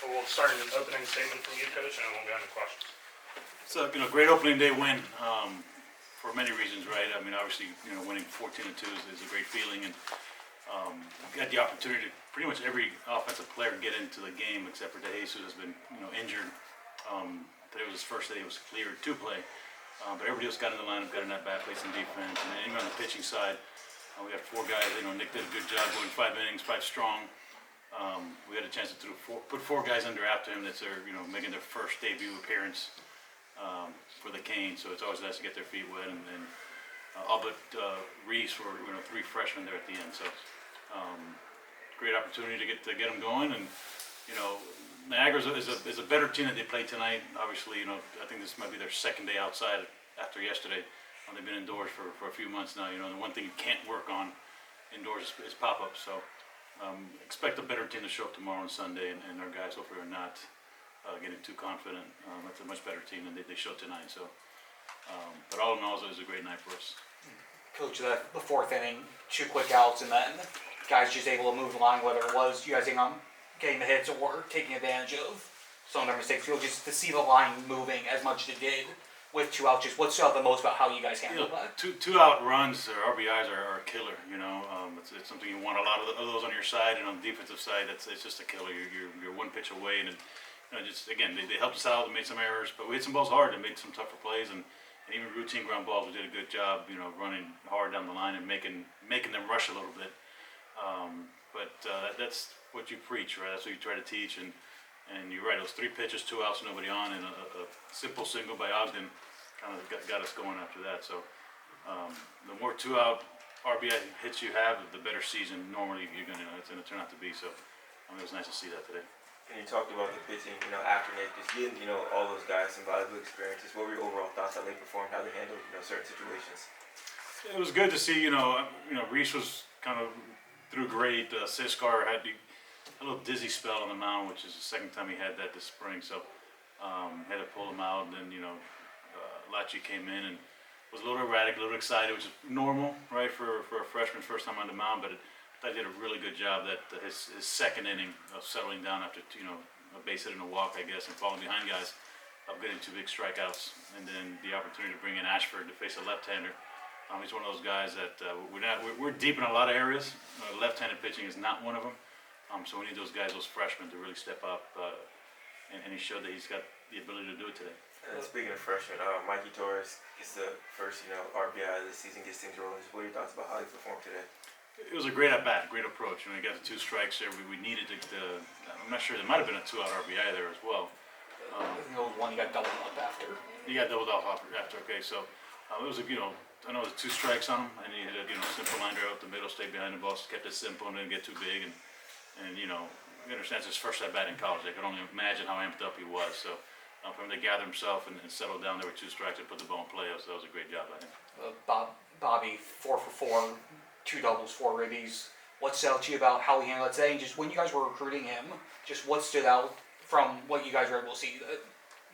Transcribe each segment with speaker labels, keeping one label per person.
Speaker 1: We'll start an opening statement from you, Coach, and then we'll go into questions.
Speaker 2: So, great opening day win for many reasons, right? I mean, obviously, winning 14-2 is a great feeling, and got the opportunity to pretty much every offensive player get into the game except for DeJesus, who has been, injured. Today was his first day; he was cleared to play, but everybody else got in the lineup, got in that bat, played some defense, and then even on the pitching side, we got 4 guys. Nick did a good job going 5 innings, 5 strong. We had a chance to put 4 guys under after him that's making their first debut appearance for the Canes. So it's always nice to get their feet wet. And all but Reese were 3 freshmen there at the end. So great opportunity to get them going. And Niagara is a better team that they played tonight. Obviously, I think this might be their second day outside after yesterday. They've been indoors for a few months now. And the one thing you can't work on indoors is pop-ups. So expect a better team to show up tomorrow and Sunday, and our guys hopefully are not getting too confident. That's a much better team than they showed tonight. So, but all in all, it was a great night for us.
Speaker 3: Coach, the 4th inning, 2 quick outs, and then guys just able to move the line, whether it was you guys getting the hits or taking advantage of some of their mistakes. Just to see the line moving as much as it did with 2 outs, just what stood out the most about how you guys handled that?
Speaker 2: Two out runs or RBIs are a killer. It's something you want a lot of those on your side, and on the defensive side, it's just a killer. You're 1 pitch away, and just again they helped us out. They made some errors, but we hit some balls hard and made some tougher plays, and even routine ground balls. We did a good job, running hard down the line and making them rush a little bit. That's what you preach, right? That's what you try to teach, and you're right. Those 3 pitches, 2 outs, nobody on, and a simple single by Ogden kind of got us going after that. So the more 2-out RBI hits you have, the better season normally it's going to turn out to be. So it was nice to see that today.
Speaker 4: And you talked about the pitching, after Nick, just getting, all those guys some valuable experiences. What were your overall thoughts, how they performed, how they handled, certain situations?
Speaker 2: It was good to see, Reese was kind of threw great. Siskar had a little dizzy spell on the mound, which is the second time he had that this spring. So had to pull him out, and then Lachi came in and was a little erratic, a little excited, which is normal, right, for a freshman first time on the mound. But I did a really good job that his second inning of settling down after a base hit and a walk, I guess, and falling behind guys, of getting 2 big strikeouts, and then the opportunity to bring in Ashford to face a left-hander. He's one of those guys that we're deep in a lot of areas. Left-handed pitching is not one of them. So we need those guys, those freshmen, to really step up, and he showed that he's got the ability to do it today.
Speaker 4: And speaking of freshmen, Mikey Torres gets the first, RBI of the season, gets things rolling. What are your thoughts about how he performed today?
Speaker 2: It was a great at-bat, great approach. He got the 2 strikes there. We needed I'm not sure, there might have been a 2-out RBI there as well.
Speaker 3: I think there was one he got doubled up after.
Speaker 2: He got doubled off after, okay. So it was, I know it was 2 strikes on him, and he hit a, simple line drive up the middle, stayed behind the ball, kept it simple and didn't get too big. And we understand it's his first at-bat in college. I could only imagine how amped up he was. So for him to gather himself and settle down, there were 2 strikes and put the ball in play. So that was a great job by him.
Speaker 3: Bobby, 4 for 4, 2 doubles, 4 ribbies. What stood out to you about how he handled it today? And just when you guys were recruiting him, just what stood out from what you guys were able to see that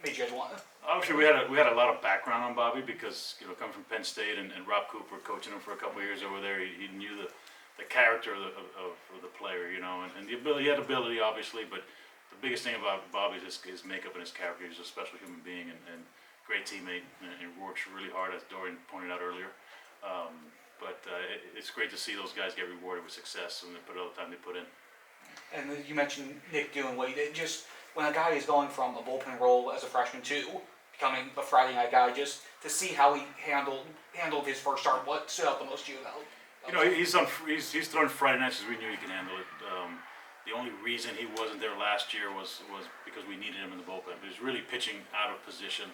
Speaker 3: made you guys want to?
Speaker 2: Obviously, we had a lot of background on Bobby because coming from Penn State and Rob Cooper coaching him for a couple of years over there, he knew the character of the player, and the ability. He had ability, obviously, but the biggest thing about Bobby is his makeup and his character. He's a special human being and great teammate, and works really hard, as Dorian pointed out earlier. It's great to see those guys get rewarded with success when they put all the time they put in.
Speaker 3: And you mentioned Nick doing what he did. Just when a guy is going from a bullpen role as a freshman to becoming a Friday night guy, just to see how he handled his first start, what stood out the most to you about?
Speaker 2: He's thrown Friday nights because we knew he could handle it. The only reason he wasn't there last year was because we needed him in the bullpen. But he's really pitching out of position.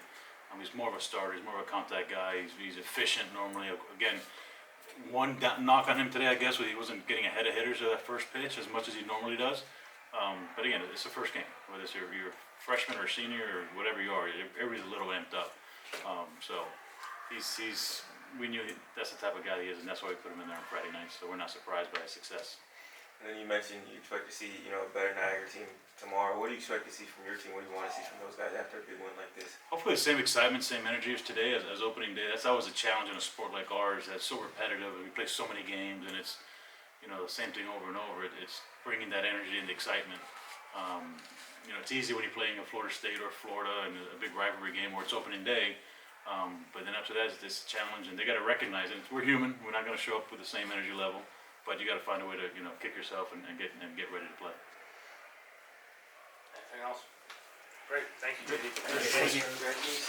Speaker 2: He's more of a starter. He's more of a contact guy. He's efficient normally. Again, one knock on him today, I guess, was he wasn't getting ahead of hitters at that first pitch as much as he normally does. But again, it's the first game. Whether it's you're a freshman or senior or whatever you are, everybody's a little amped up. So we knew that's the type of guy he is, and that's why we put him in there on Friday nights. So we're not surprised by his success.
Speaker 4: And then you mentioned you expect to see, a better Niagara team tomorrow. What do you expect to see from your team? What do you want to see from those guys after a big win like this?
Speaker 2: Hopefully the same excitement, same energy as today as opening day. That's always a challenge in a sport like ours that's so repetitive, and we play so many games, and it's, the same thing over and over. It's bringing that energy and the excitement. it's easy when you're playing a Florida State or Florida and a big rivalry game where it's opening day. But then after that, it's this challenge, and they got to recognize it. We're human. We're not going to show up with the same energy level, but you got to find a way to, kick yourself and get ready to play.
Speaker 1: Anything else? Great, thank you, JD.
Speaker 3: Thank you.
Speaker 4: Congratulations.